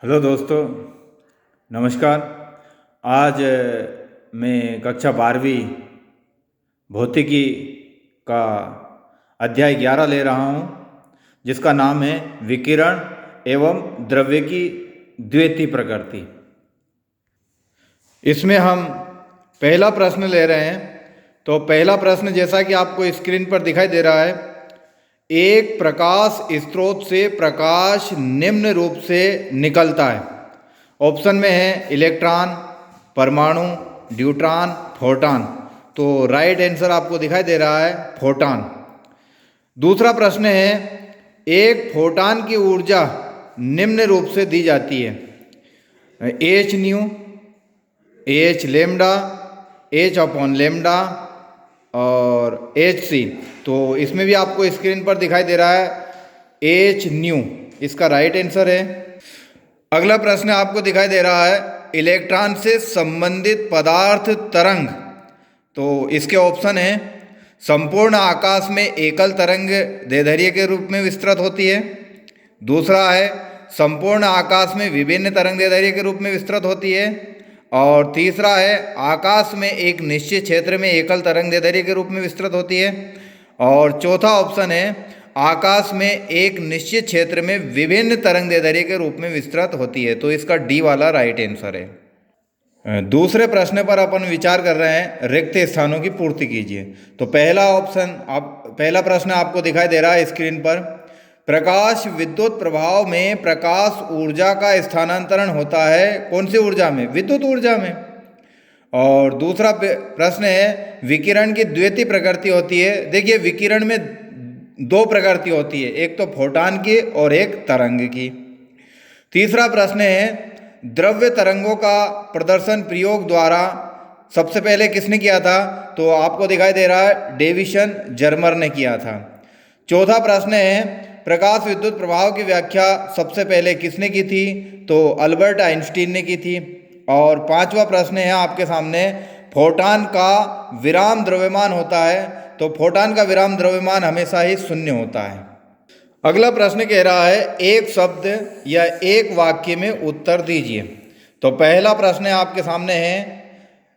Hello दोस्तों, नमस्कार। आज मैं कक्षा 12वीं भौतिकी का अध्याय 11 ले रहा हूँ, जिसका नाम है विकिरण एवं द्रव्य की द्वितीय प्रकृति। इसमें हम पहला प्रश्न ले रहे हैं। तो पहला प्रश्न जैसा कि आपको स्क्रीन पर दिखाई दे रहा है, एक प्रकाश स्रोत से प्रकाश निम्न रूप से निकलता है। ऑप्शन में है इलेक्ट्रॉन, परमाणु, न्यूट्रॉन, फोटॉन। तो राइट आंसर आपको दिखाई दे रहा है फोटॉन। दूसरा प्रश्न है, एक फोटॉन की ऊर्जा निम्न रूप से दी जाती है। H new, H lambda, H upon lambda और एच सी। तो इसमें भी आपको स्क्रीन पर दिखाई दे रहा है एच न्यू, इसका राइट आंसर है। अगला प्रश्न आपको दिखाई दे रहा है, इलेक्ट्रॉन से संबंधित पदार्थ तरंग। तो इसके ऑप्शन है, संपूर्ण आकाश में एकल तरंग दैर्ध्य के रूप में विस्तृत होती है। दूसरा है, संपूर्ण आकाश में विभिन्न तरंग दैर्ध्य के रूप में विस्तृत होती है। और तीसरा है, आकाश में एक निश्चित क्षेत्र में एकल तरंग दैर्ध्य के रूप में विस्तृत होती है। और चौथा ऑप्शन है, आकाश में एक निश्चित क्षेत्र में विभिन्न तरंग दैर्ध्य के रूप में विस्तृत होती है। तो इसका डी वाला राइट आंसर है। दूसरे प्रश्न पर अपन विचार कर रहे हैं, रिक्त स्थानों की पूर्ति कीजिए। तो पहला प्रश्न आपको दिखाई दे रहा है स्क्रीन पर, प्रकाश विद्युत प्रभाव में प्रकाश ऊर्जा का स्थानांतरण होता है कौन सी ऊर्जा में? विद्युत ऊर्जा में। और दूसरा प्रश्न है, विकिरण की द्वितीय प्रकृति होती है। देखिए, विकिरण में दो प्रकृति होती है, एक तो फोटॉन की और एक तरंग की। तीसरा प्रश्न है, द्रव्य तरंगों का प्रदर्शन प्रयोग द्वारा सबसे पहले किसने किया था? तो आपको दिखाई दे रहा है डेविसन जर्मर ने किया था। चौथा प्रश्न है, प्रकाश विद्युत प्रभाव की व्याख्या सबसे पहले किसने की थी? तो अल्बर्ट आइंस्टीन ने की थी। और पांचवा प्रश्न है आपके सामने, फोटॉन का विराम द्रव्यमान होता है। तो फोटॉन का विराम द्रव्यमान हमेशा ही शून्य होता है। अगला प्रश्न कह रहा है, एक शब्द या एक वाक्य में उत्तर दीजिए। तो पहला प्रश्न आपके सामने है,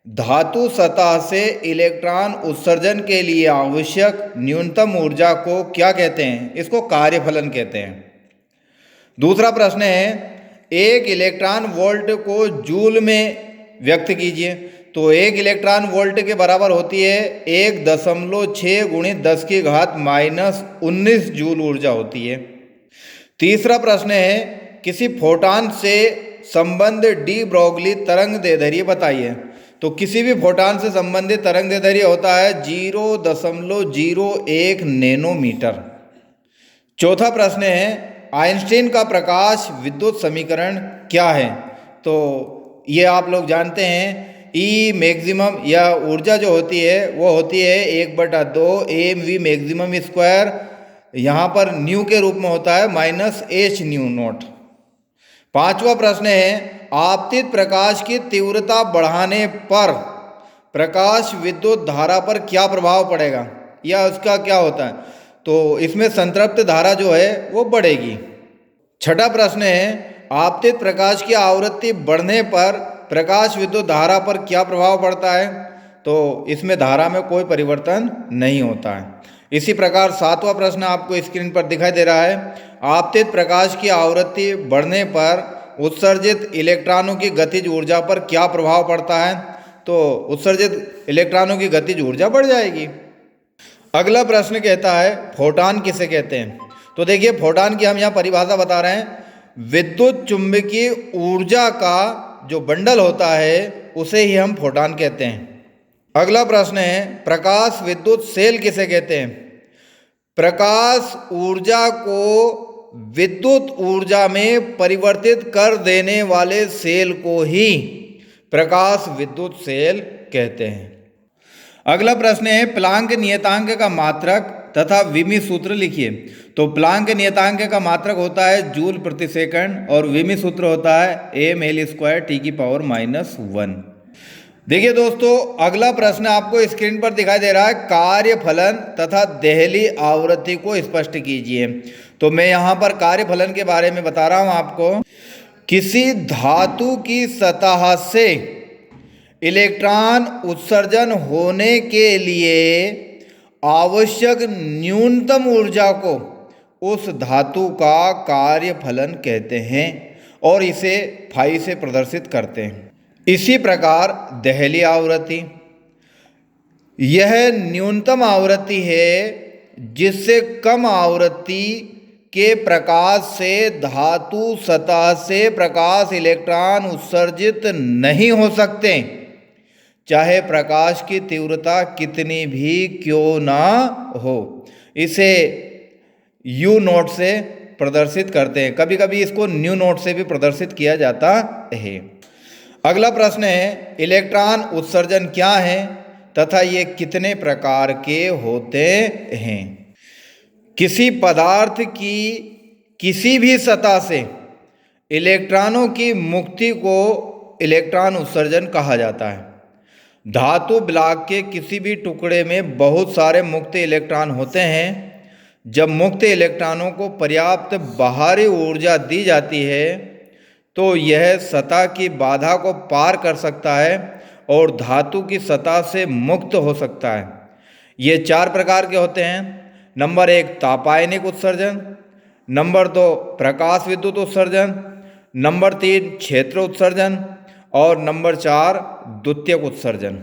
धातु सतह से इलेक्ट्रॉन उत्सर्जन के लिए आवश्यक न्यूनतम ऊर्जा को क्या कहते हैं? इसको कार्यफलन कहते हैं। दूसरा प्रश्न है, एक इलेक्ट्रॉन वोल्ट को जूल में व्यक्त कीजिए। तो एक इलेक्ट्रॉन वोल्ट के बराबर होती है 1.6 गुणित 10 की घात -19 जूल ऊर्जा होती है। तीसरा प्रश्न है, किसी फोटॉन से संबंध डी ब्रोगली तरंग दैर्ध्य बताइए। तो किसी भी फोटॉन से संबंधित तरंग दैर्ध्य होता है 0.01 नैनोमीटर। चौथा प्रश्न है, आइंस्टीन का प्रकाश विद्युत समीकरण क्या है? तो ये आप लोग जानते हैं, ई मैक्सिमम या ऊर्जा जो होती है वो होती है 1/2 AMV मैक्सिमम स्क्वायर, यहाँ पर न्यू के रूप में होता है -h न्यू नॉट। पांचवा प्रश्न है, आपतित प्रकाश की तीव्रता बढ़ाने पर प्रकाश विद्युत धारा पर क्या प्रभाव पड़ेगा या उसका क्या होता है? तो इसमें संतृप्त धारा जो है वो बढ़ेगी। छठा प्रश्न है, आपतित प्रकाश की आवृत्ति बढ़ने पर प्रकाश विद्युत धारा पर क्या प्रभाव पड़ता है? तो इसमें धारा में कोई परिवर्तन नहीं होता है। इसी प्रकार सातवां प्रश्न आपको स्क्रीन पर दिखाई दे रहा है, आपतित प्रकाश की आवृत्ति बढ़ने पर उत्सर्जित इलेक्ट्रॉनों की गतिज ऊर्जा पर क्या प्रभाव पड़ता है? तो उत्सर्जित इलेक्ट्रॉनों की गतिज ऊर्जा बढ़ जाएगी। अगला प्रश्न कहता है, फोटॉन किसे कहते हैं? तो देखिए, फोटॉन की हम यहाँ परिभाषा बता रहे हैं, विद्युत चुंबकीय ऊर्जा का जो बंडल होता है उसे ही हम फोटॉन कहते हैं। अगला प्रश्न है, प्रकाश विद्युत सेल किसे कहते हैं? प्रकाश ऊर्जा को विद्युत ऊर्जा में परिवर्तित कर देने वाले सेल को ही प्रकाश विद्युत सेल कहते हैं। अगला प्रश्न है, प्लांक नियतांक का मात्रक तथा विमी सूत्र लिखिए। तो प्लांक नियतांक का मात्रक होता है जूल प्रति सेकंड और विमी सूत्र होता है mL² T⁻⁻1। देखिए दोस्तों, अगला प्रश्न आपको स्क्रीन पर दिखाई दे रहा है, कार्यफलन तथा देहली आवृत्ति को स्पष्ट कीजिए। तो मैं यहाँ पर कार्यफलन के बारे में बता रहा हूँ आपको। किसी धातु की सतह से इलेक्ट्रॉन उत्सर्जन होने के लिए आवश्यक न्यूनतम ऊर्जा को उस धातु का कार्यफलन कहते हैं और इसे फाई से प्रदर्शित करते हैं। इसी प्रकार देहली आवृत्ति, यह न्यूनतम आवृत्ति है जिससे कम आवृत्ति के प्रकाश से धातु सतह से प्रकाश इलेक्ट्रॉन उत्सर्जित नहीं हो सकते, चाहे प्रकाश की तीव्रता कितनी भी क्यों ना हो। इसे यू नोट से प्रदर्शित करते हैं, कभी कभी इसको न्यू नोट से भी प्रदर्शित किया जाता है। अगला प्रश्न है, इलेक्ट्रॉन उत्सर्जन क्या है तथा ये कितने प्रकार के होते हैं। किसी पदार्थ की किसी भी सतह से इलेक्ट्रॉनों की मुक्ति को इलेक्ट्रॉन उत्सर्जन कहा जाता है। धातु ब्लॉक के किसी भी टुकड़े में बहुत सारे मुक्त इलेक्ट्रॉन होते हैं। जब मुक्त इलेक्ट्रॉनों को पर्याप्त बाहरी ऊर्जा दी जाती है तो यह सतह की बाधा को पार कर सकता है और धातु की सतह से मुक्त हो सकता है। ये 4 प्रकार के होते हैं। नंबर 1 तापायनिक उत्सर्जन, नंबर 2 प्रकाश विद्युत उत्सर्जन, नंबर 3 क्षेत्र उत्सर्जन और नंबर 4 द्वितीयक उत्सर्जन।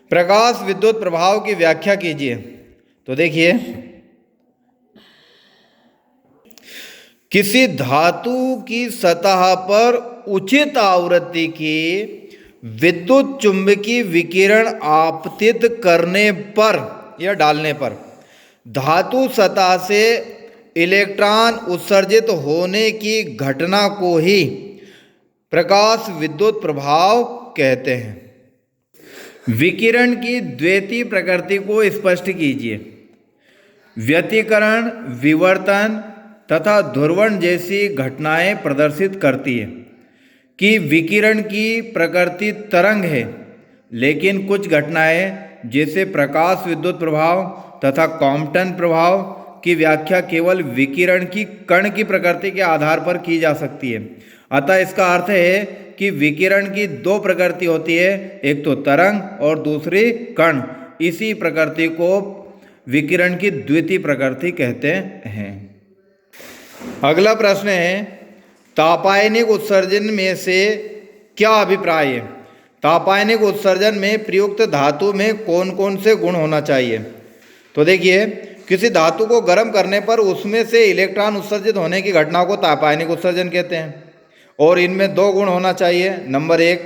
प्रकाश विद्युत प्रभाव की व्याख्या कीजिए। तो देखिए, किसी धातु की सतह पर उचित आवृत्ति की विद्युत चुंबकीय विकिरण आपतित करने पर या डालने पर धातु सतह से इलेक्ट्रॉन उत्सर्जित होने की घटना को ही प्रकाश विद्युत प्रभाव कहते हैं। विकिरण की द्वितीय प्रकृति को स्पष्ट कीजिए। व्यतिकरण, विवर्तन तथा ध्रुवण जैसी घटनाएं प्रदर्शित करती है कि विकिरण की प्रकृति तरंग है, लेकिन कुछ घटनाएं जैसे प्रकाश विद्युत प्रभाव तथा कॉम्पटन प्रभाव की व्याख्या केवल विकिरण की कण की प्रकृति के आधार पर की जा सकती है। अतः इसका अर्थ है कि विकिरण की 2 प्रकृति होती है, एक तो तरंग और दूसरी कण। इसी प्रकृति को विकिरण की द्वितीय प्रकृति कहते हैं। अगला प्रश्न है, तापायनिक उत्सर्जन में से क्या अभिप्राय है। तापायनिक उत्सर्जन में प्रयुक्त धातु में कौन कौन से गुण होना चाहिए। तो देखिए, किसी धातु को गर्म करने पर उसमें से इलेक्ट्रॉन उत्सर्जित होने की घटना को तापायनिक उत्सर्जन कहते हैं और इनमें 2 गुण होना चाहिए। नंबर 1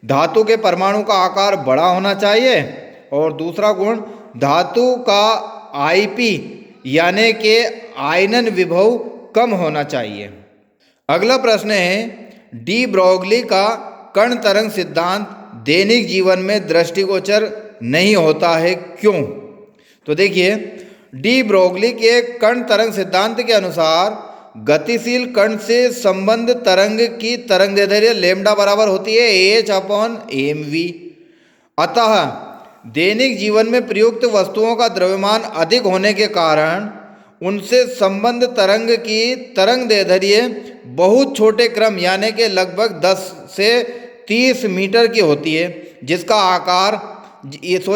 धातु के परमाणु का आकार बड़ा होना चाहिए और दूसरा गुण धातु का आईपी यानी कि आयनन विभव कम होना चाहिए। अगला प्रश्न है, डी ब्रोगली का कण तरंग सिद्धांत दैनिक जीवन में दृष्टिगोचर नहीं होता है, क्यों। तो देखिए, डी ब्रोगली के कण तरंग सिद्धांत के अनुसार गतिशील कण से संबंध तरंग की तरंगदैर्घ्य लैम्डा बराबर होती है h/mv। अतः दैनिक जीवन में प्रयुक्त वस्तुओं का द्रव्यमान अधिक होने के कारण उनसे संबंध तरंग की तरंगदैर्घ्य बहुत छोटे क्रम यानी कि लगभग 10 से 30 मीटर की होती है,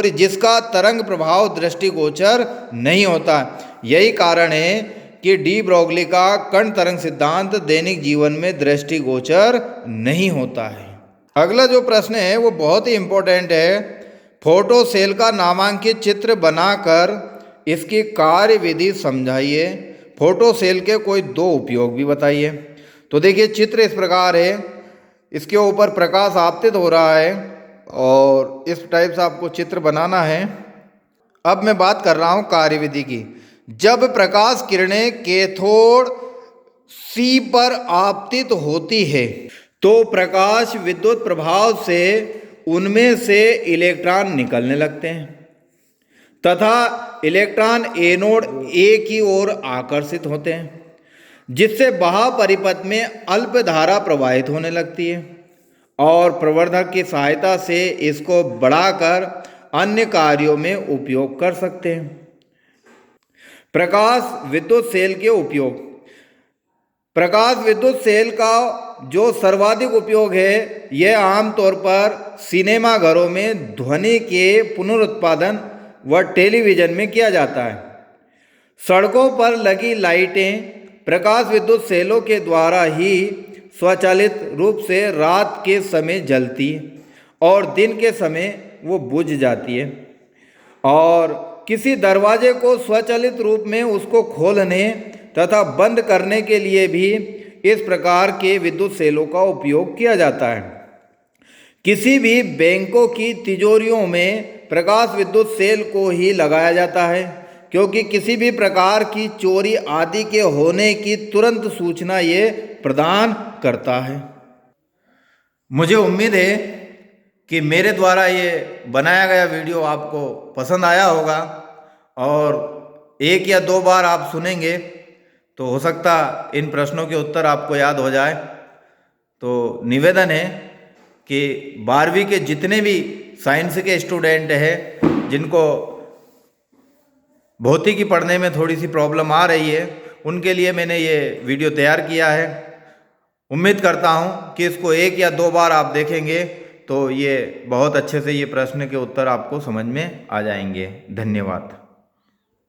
जिसका तरंग प्रभाव दृष्टिगोचर नहीं होता। यही कारण है कि डी ब्रोगली का कण तरंग सिद्धांत दैनिक जीवन में दृष्टिगोचर नहीं होता है। अगला जो प्रश्न है वो बहुत ही इंपॉर्टेंट है। फोटो सेल का नामांकित चित्र बनाकर इसकी कार्य विधि समझाइए। फोटो सेल के कोई 2 उपयोग भी बताइए। तो देखिए, चित्र इस प्रकार है, इसके ऊपर प्रकाश आपतित हो रहा है और इस टाइप से आपको चित्र बनाना है। अब मैं बात कर रहा हूँ कार्य विधि की। जब प्रकाश किरणें कैथोड सी पर आपतित होती है तो प्रकाश विद्युत प्रभाव से उनमें से इलेक्ट्रॉन निकलने लगते हैं तथा इलेक्ट्रॉन एनोड ए की ओर आकर्षित होते हैं, जिससे बाह्य परिपथ में अल्प धारा प्रवाहित होने लगती है और प्रवर्धक की सहायता से इसको बढ़ाकर अन्य कार्यों में उपयोग कर सकते हैं। प्रकाश विद्युत सेल के उपयोग। प्रकाश विद्युत सेल का जो सर्वाधिक उपयोग है यह आमतौर पर सिनेमा घरों में ध्वनि के पुनरुत्पादन व टेलीविज़न में किया जाता है। सड़कों पर लगी लाइटें प्रकाश विद्युत सेलों के द्वारा ही स्वचालित रूप से रात के समय जलती और दिन के समय वो बुझ जाती है। और किसी दरवाजे को स्वचालित रूप में उसको खोलने तथा बंद करने के लिए भी इस प्रकार के विद्युत सेलों का उपयोग किया जाता है। किसी भी बैंकों की तिजोरियों में प्रकाश विद्युत सेल को ही लगाया जाता है, क्योंकि किसी भी प्रकार की चोरी आदि के होने की तुरंत सूचना ये प्रदान करता है। मुझे उम्मीद है कि मेरे द्वारा ये बनाया गया वीडियो आपको पसंद आया होगा और एक या दो बार आप सुनेंगे तो हो सकता इन प्रश्नों के उत्तर आपको याद हो जाए। तो निवेदन है कि 12वीं के जितने भी साइंस के स्टूडेंट हैं जिनको भौतिकी पढ़ने में थोड़ी सी प्रॉब्लम आ रही है, उनके लिए मैंने ये वीडियो तैयार किया है। उम्मीद करता हूँ कि इसको एक या दो बार आप देखेंगे तो ये बहुत अच्छे से ये प्रश्न के उत्तर आपको समझ में आ जाएंगे। धन्यवाद।